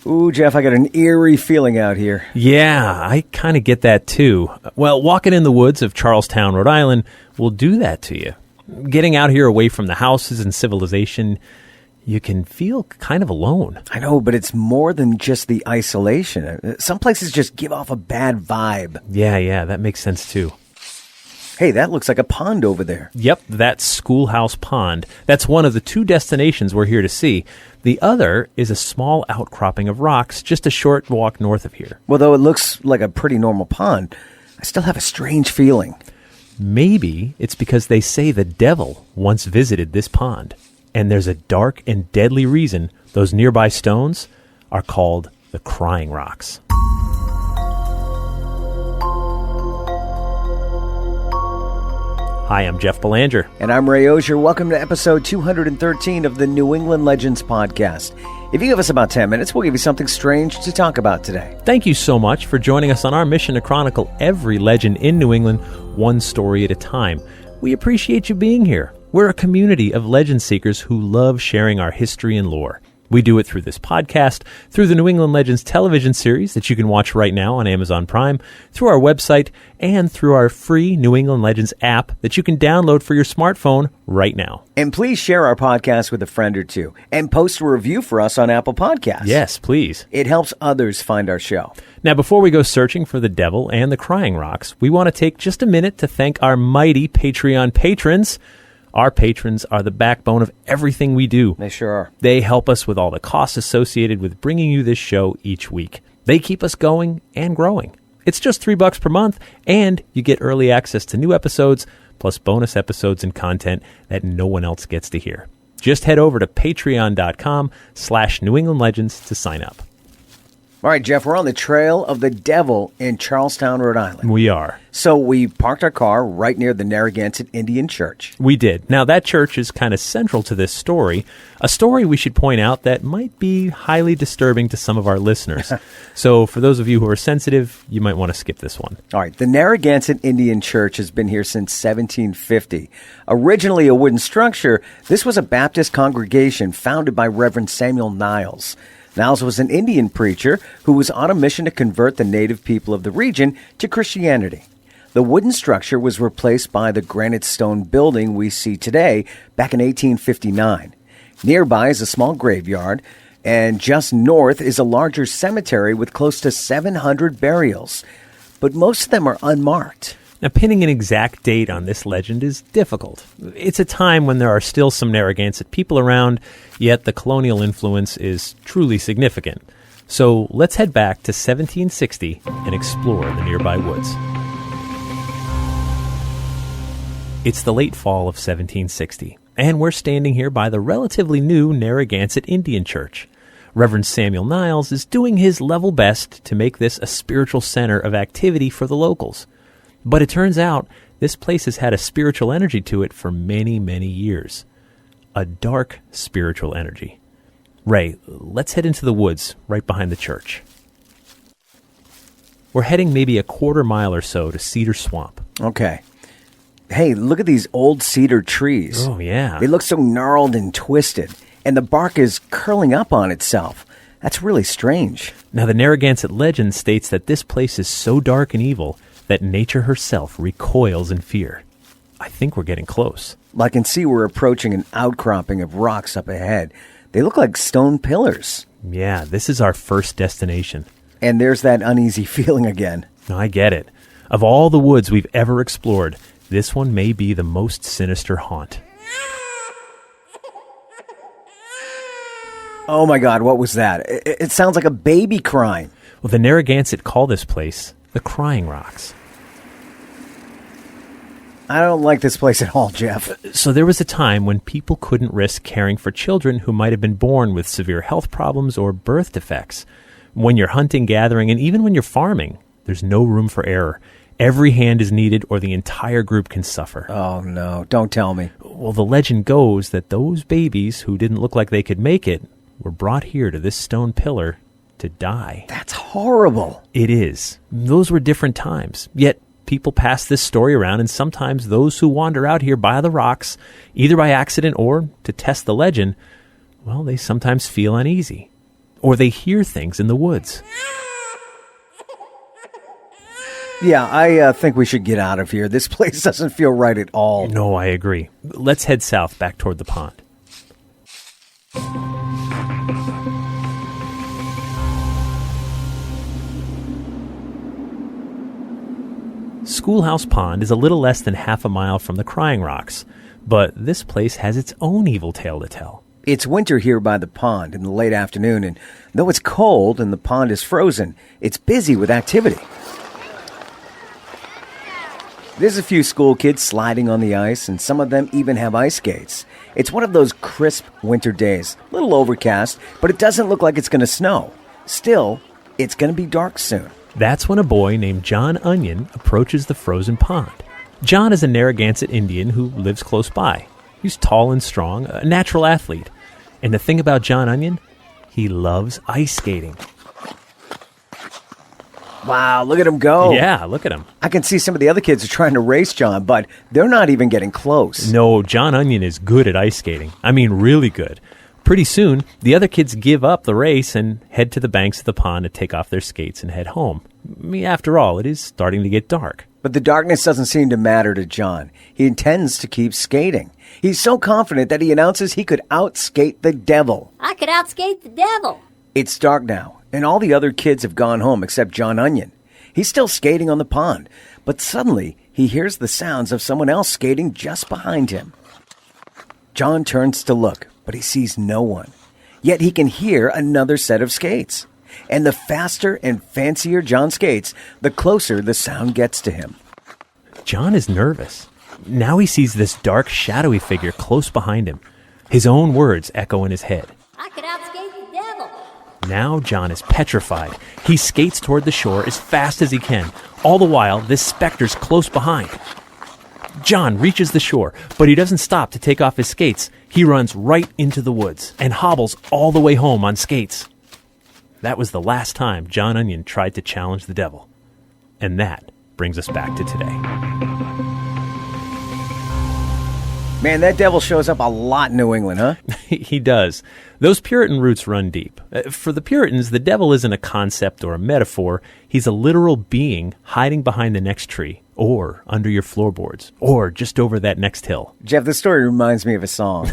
Ooh, Jeff, I got an eerie feeling out here. Yeah, I kind of get that too. Well, walking in the woods of Charlestown, Rhode Island will do that to you. Getting out here away from the houses and civilization, you can feel kind of alone. I know, but it's more than just the isolation. Some places just give off a bad vibe. Yeah, that makes sense too. Hey, that looks like a pond over there. Yep, that's Schoolhouse Pond. That's one of the two destinations we're here to see. The other is a small outcropping of rocks just a short walk north of here. Well, though it looks like a pretty normal pond, I still have a strange feeling. Maybe it's because they say the devil once visited this pond, and there's a dark and deadly reason those nearby stones are called the Crying Rocks. Hi, I'm Jeff Belanger. And I'm Ray Auger. Welcome to episode 213 of the New England Legends podcast. If you give us about 10 minutes, we'll give you something strange to talk about today. Thank you so much for joining us on our mission to chronicle every legend in New England, one story at a time. We appreciate you being here. We're a community of legend seekers who love sharing our history and lore. We do it through this podcast, through the New England Legends television series that you can watch right now on Amazon Prime, through our website, and through our free New England Legends app that you can download for your smartphone right now. And please share our podcast with a friend or two, and post a review for us on Apple Podcasts. Yes, please. It helps others find our show. Now, before we go searching for the devil and the Crying Rocks, we want to take just a minute to thank our mighty Patreon patrons. Our patrons are the backbone of everything we do. They sure are. They help us with all the costs associated with bringing you this show each week. They keep us going and growing. It's just $3 per month, and you get early access to new episodes, plus bonus episodes and content that no one else gets to hear. Just head over to patreon.com/New England Legends to sign up. All right, Jeff, we're on the trail of the devil in Charlestown, Rhode Island. We are. So we parked our car right near the Narragansett Indian Church. We did. Now, that church is kind of central to this story, a story we should point out that might be highly disturbing to some of our listeners. So for those of you who are sensitive, you might want to skip this one. All right, the Narragansett Indian Church has been here since 1750. Originally a wooden structure, this was a Baptist congregation founded by Reverend Samuel Niles. Niles was an Indian preacher who was on a mission to convert the native people of the region to Christianity. The wooden structure was replaced by the granite stone building we see today back in 1859. Nearby is a small graveyard, and just north is a larger cemetery with close to 700 burials. But most of them are unmarked. Now, pinning an exact date on this legend is difficult. It's a time when there are still some Narragansett people around, yet the colonial influence is truly significant. So let's head back to 1760 and explore the nearby woods. It's the late fall of 1760, and we're standing here by the relatively new Narragansett Indian Church. Reverend Samuel Niles is doing his level best to make this a spiritual center of activity for the locals. But it turns out this place has had a spiritual energy to it for many, many years. A dark spiritual energy. Ray, let's head into the woods right behind the church. We're heading maybe a quarter mile or so to Cedar Swamp. Okay. Hey, look at these old cedar trees. Oh, yeah. They look so gnarled and twisted, and the bark is curling up on itself. That's really strange. Now, the Narragansett legend states that this place is so dark and evil that nature herself recoils in fear. I think we're getting close. I can see we're approaching an outcropping of rocks up ahead. They look like stone pillars. Yeah, this is our first destination. And there's that uneasy feeling again. I get it. Of all the woods we've ever explored, this one may be the most sinister haunt. Oh my God, what was that? It sounds like a baby crying. Well, the Narragansett call this place the Crying Rocks. I don't like this place at all, Jeff. So there was a time when people couldn't risk caring for children who might have been born with severe health problems or birth defects. When you're hunting, gathering, and even when you're farming, there's no room for error. Every hand is needed or the entire group can suffer. Oh, no. Don't tell me. Well, the legend goes that those babies who didn't look like they could make it were brought here to this stone pillar to die. That's horrible. It is. Those were different times. Yet people pass this story around, and sometimes those who wander out here by the rocks, either by accident or to test the legend, well, they sometimes feel uneasy. or they hear things in the woods. Yeah, I think we should get out of here. This place doesn't feel right at all. No, I agree. Let's head south back toward the pond. Schoolhouse Pond is a little less than half a mile from the Crying Rocks, but this place has its own evil tale to tell. It's winter here by the pond in the late afternoon, and though it's cold and the pond is frozen, it's busy with activity. There's a few school kids sliding on the ice, and some of them even have ice skates. It's one of those crisp winter days, a little overcast, but it doesn't look like it's going to snow. Still, it's going to be dark soon. That's when a boy named John Onion approaches the frozen pond. John is a Narragansett Indian who lives close by. He's tall and strong, a natural athlete. And the thing about John Onion, he loves ice skating. Wow, look at him go. Yeah, look at him. I can see some of the other kids are trying to race John, but they're not even getting close. No, John Onion is good at ice skating. I mean, really good. Pretty soon, the other kids give up the race and head to the banks of the pond to take off their skates and head home. After all, it is starting to get dark. But the darkness doesn't seem to matter to John. He intends to keep skating. He's so confident that he announces he could outskate the devil. I could outskate the devil. It's dark now, and all the other kids have gone home except John Onion. He's still skating on the pond, but suddenly he hears the sounds of someone else skating just behind him. John turns to look, but he sees no one. Yet he can hear another set of skates. And the faster and fancier John skates, the closer the sound gets to him. John is nervous. Now he sees this dark, shadowy figure close behind him. His own words echo in his head. I could outskate the devil. Now John is petrified. He skates toward the shore as fast as he can. All the while, this specter's close behind. John reaches the shore, but he doesn't stop to take off his skates. He runs right into the woods and hobbles all the way home on skates. That was the last time John Onion tried to challenge the devil. And that brings us back to today. Man, that devil shows up a lot in New England, huh? He does. Those Puritan roots run deep. For the Puritans, the devil isn't a concept or a metaphor. He's a literal being hiding behind the next tree, or under your floorboards, or just over that next hill. Jeff, this story reminds me of a song.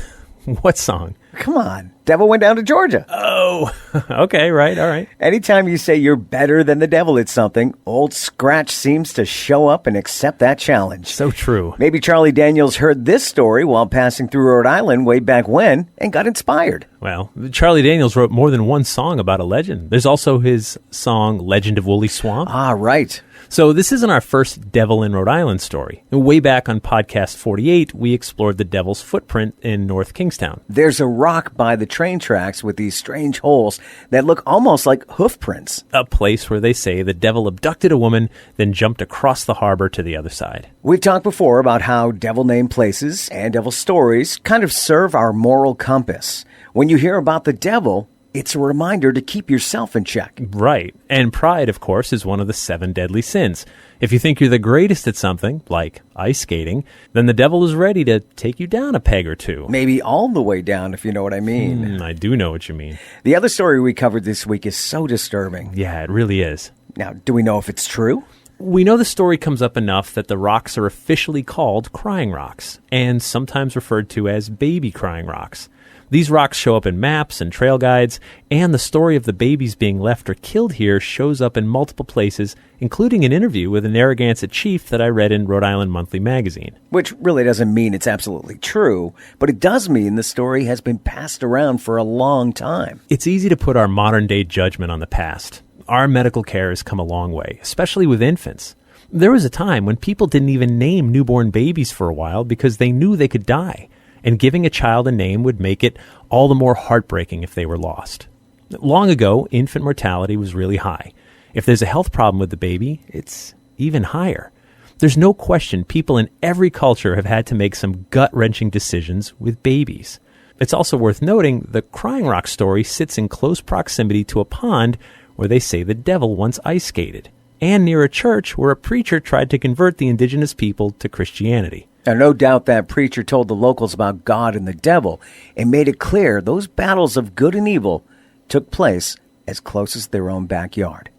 What song? Come on. Devil went down to Georgia. Oh, okay, right, all right. Anytime you say you're better than the devil at something, Old Scratch seems to show up and accept that challenge. So true. Maybe Charlie Daniels heard this story while passing through Rhode Island way back when and got inspired. Well, Charlie Daniels wrote more than one song about a legend. There's also his song, Legend of Woolly Swamp. Ah, right. So this isn't our first Devil in Rhode Island story. Way back on podcast 48, we explored the devil's footprint in North Kingstown. There's a rock by the train tracks with these strange holes that look almost like hoof prints. A place where they say the devil abducted a woman, then jumped across the harbor to the other side. We've talked before about how devil-named places and devil stories kind of serve our moral compass. When you hear about the devil, it's a reminder to keep yourself in check. Right. And pride, of course, is one of the 7 deadly sins. If you think you're the greatest at something, like ice skating, then the devil is ready to take you down a peg or two. Maybe all the way down, if you know what I mean. I do know what you mean. The other story we covered this week is so disturbing. Yeah, it really is. Now, do we know if it's true? We know the story comes up enough that the rocks are officially called Crying Rocks, and sometimes referred to as baby crying rocks. These rocks show up in maps and trail guides, and the story of the babies being left or killed here shows up in multiple places, including an interview with a Narragansett chief that I read in Rhode Island Monthly magazine. Which really doesn't mean it's absolutely true, but it does mean the story has been passed around for a long time. It's easy to put our modern-day judgment on the past. Our medical care has come a long way, especially with infants. There was a time when people didn't even name newborn babies for a while because they knew they could die. And giving a child a name would make it all the more heartbreaking if they were lost. Long ago, infant mortality was really high. If there's a health problem with the baby, it's even higher. There's no question people in every culture have had to make some gut-wrenching decisions with babies. It's also worth noting the Crying Rock story sits in close proximity to a pond where they say the devil once ice skated, and near a church where a preacher tried to convert the indigenous people to Christianity. Now, no doubt that preacher told the locals about God and the devil and made it clear those battles of good and evil took place as close as their own backyard.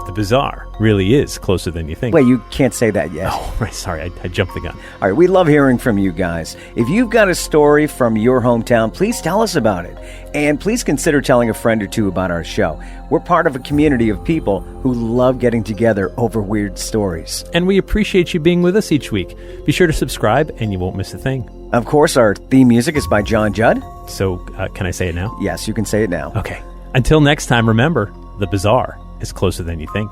The bizarre really is closer than you think. Wait, you can't say that yet. Oh, right. Sorry, I jumped the gun. All right, we love hearing from you guys. If you've got a story from your hometown, please tell us about it. And please consider telling a friend or two about our show. We're part of a community of people who love getting together over weird stories. And we appreciate you being with us each week. Be sure to subscribe and you won't miss a thing. Of course, our theme music is by John Judd. So, can I say it now? Yes, you can say it now. Okay. Until next time, remember, the bizarre is closer than you think.